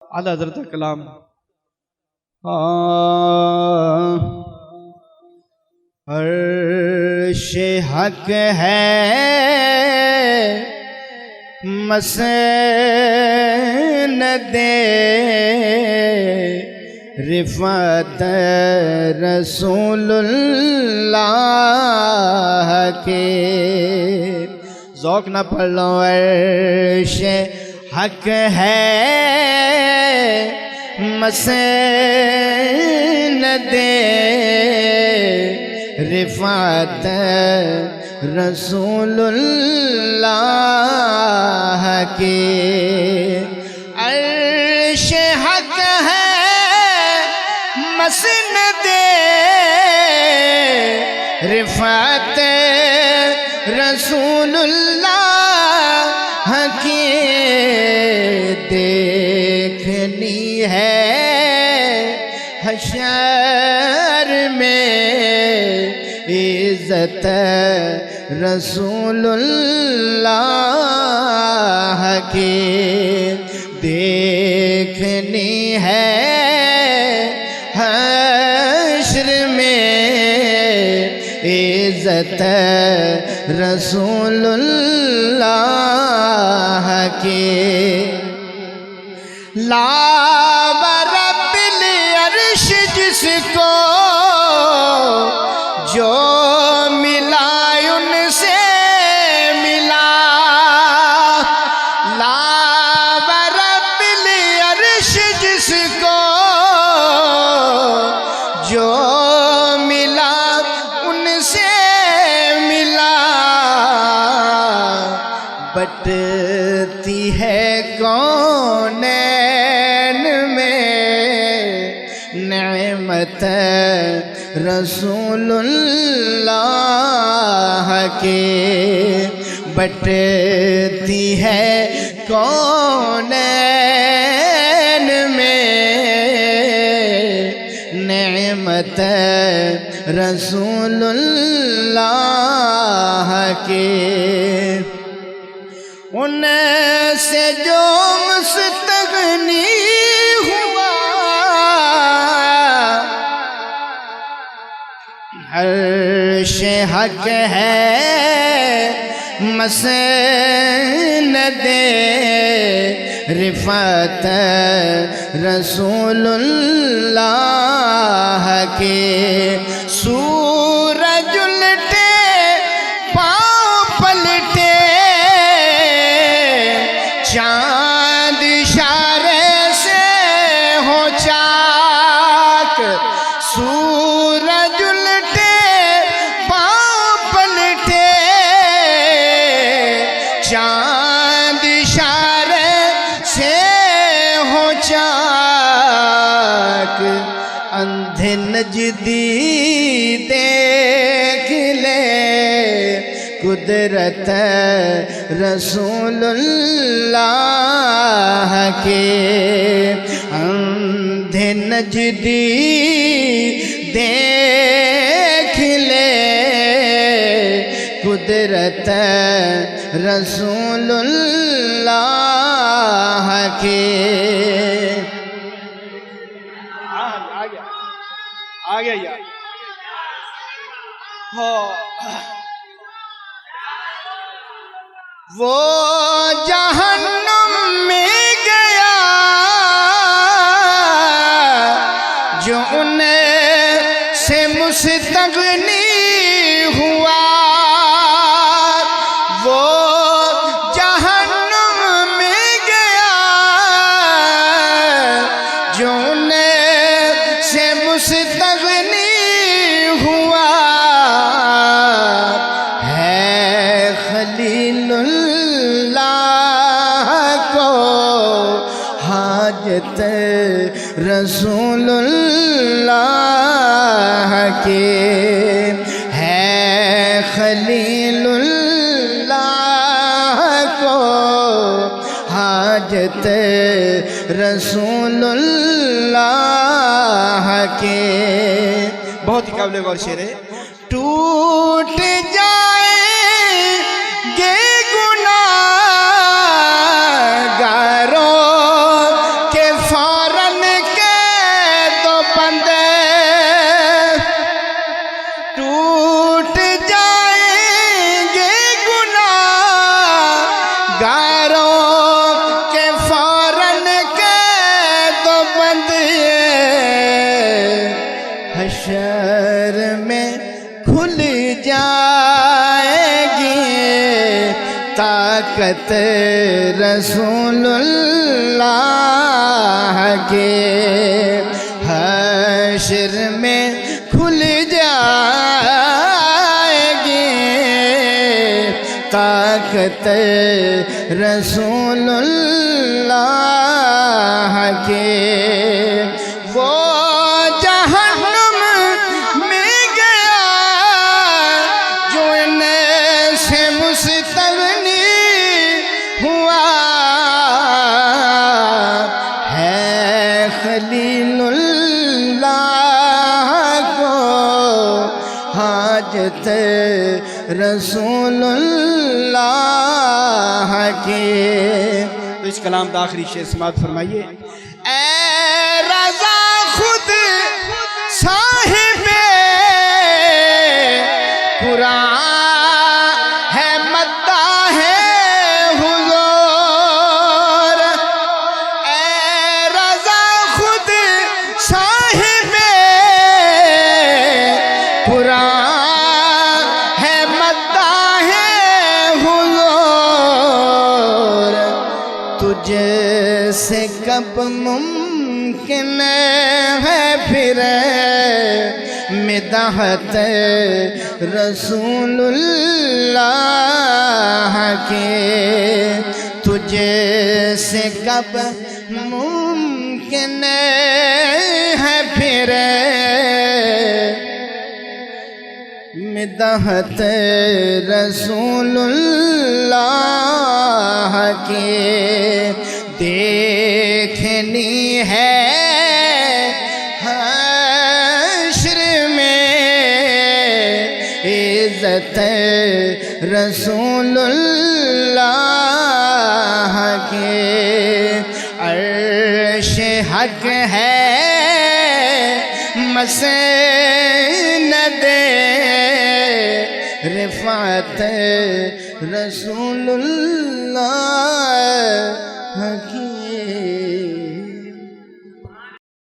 اعلیٰ حضرت کلام عرش حق ہے مسند رفعت رسول اللہ کے ذوق نہ پڑھ لو عرش حق ہے مسند رفعت رسول اللہ کے عرش حق ہے مسند رفعت رسول اللہ کی دیکھنی ہے حشر میں عزت رسول اللہ کی دیکھنی ہے حشر میں عزت رسول اللہ کی لا رب العرش جس کو جو ملا ان سے ملا لا رب العرش جس کو جو ملا ان سے ملا بٹتی ہے کونین میں نعمت رسول اللہ کے بٹتی ہے کونین میں نعمت رسول اللہ کے ان سے جو مستغنی ہوا عرش حق ہے مسند رفعت رسول اللہ کے سورج الٹے پاؤں پلٹے چاند اشارے سے ہو چاک سورج الٹے پاؤں پلٹے چاند اشارے سے ہو چاک اندھے نجدی دیکھ لے قدرت رسول اللہ کے اندھے نجدی دیکھ لے قدرت رسول اللہ کے آ گیا یار وہ جہنم میں گیا جو ان سے مستغنی ہوا وہ جہنم میں گیا جو ان سے مستغنی ہوا ہے خلیل حاجت رسول اللہ کے ہے خلیل اللہ کو حاجت رسول اللہ کے بہت ہی قابل غور شعر ہے ٹوٹ جائے گے گناہگاروں کے طاقت رسول اللہ کے حشر میں کھل جائے گی طاقت رسول اللہ کے وہ جہنم میں گیا جو ان سے مستغنی ہوا ہے خلیل اللہ کو حاجت رسول اللہ کی۔ تو اس کلام کا آخری شعر سماعت فرمائیے۔ اے رضا خود صاحب قرآن ہے مداح حضور، اے رضا خود صاحب قرآن ہے مداح حضور، تجھ سے کب ممکن ہے پھر مدحت رسول اللہ کے، تجھ سے کب ممکن ہے پھر مدحت رسول اللہ کے۔ دیکھنی ہے حشر میں عزت رسول اللہ کے، عرش حق ہے مسند رفعت رسول اللہ کی۔